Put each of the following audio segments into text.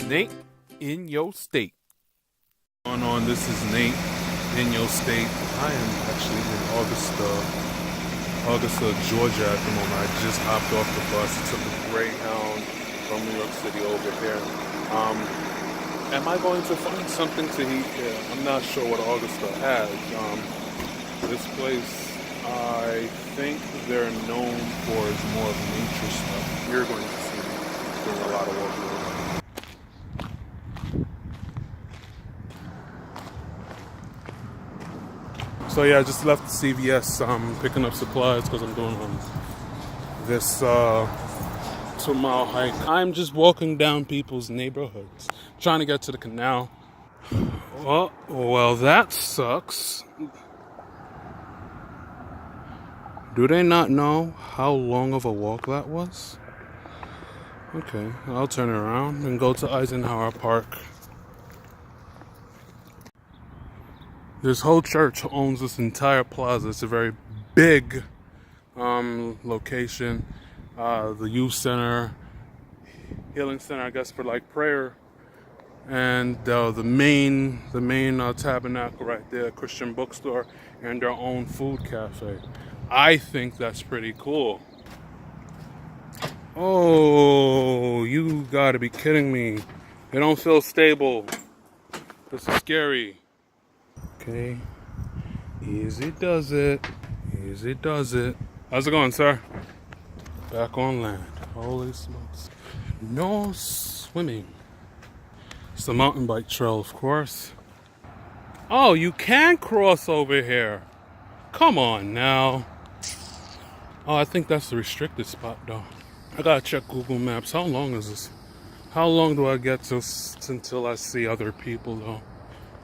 Nate in your state. Going on, this is Nate in your state. I am actually in Augusta, Georgia at the moment. I just hopped off the bus. Took a Greyhound from New York City over here. Am I going to find something to eat here? I'm not sure what Augusta has. This place, I think they're known for is more of nature stuff. You're going to see me doing a lot of walking around. So yeah, I just left the CVS. Picking up supplies because I'm going on this 2-mile hike. I'm just walking down people's neighborhoods, trying to get to the canal. Well, that sucks. Do they not know how long of a walk that was? Okay, I'll turn around and go to Eisenhower Park. This whole church owns this entire plaza. It's a very big location. The youth center, healing center, I guess, for like prayer, and the main tabernacle right there, Christian bookstore, and their own food cafe. I think that's pretty cool. Oh, you gotta be kidding me. They don't feel stable. This is scary. Okay, easy does it. Easy does it. How's it going, sir? Back on land. Holy smokes. No swimming. It's a mountain bike trail, of course. Oh, you can cross over here. Come on now. Oh, I think that's the restricted spot, though. I gotta check Google Maps. How long is this? How long do I get until I see other people, though?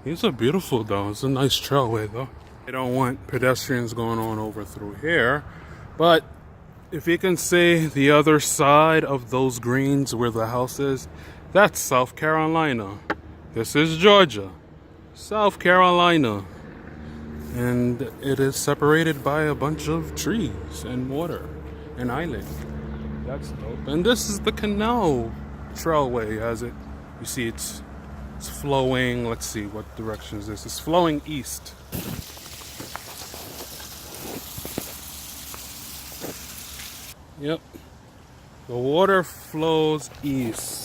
These are beautiful, though. It's a nice trailway, though. They don't want pedestrians going on over through here. But if you can see the other side of those greens where the house is, that's South Carolina. This is Georgia. South Carolina. And it is separated by a bunch of trees and water and island. That's dope. And this is the Canal trailway, as it, you see it's flowing. Let's see, what direction is this? It's flowing east. Yep. The water flows east.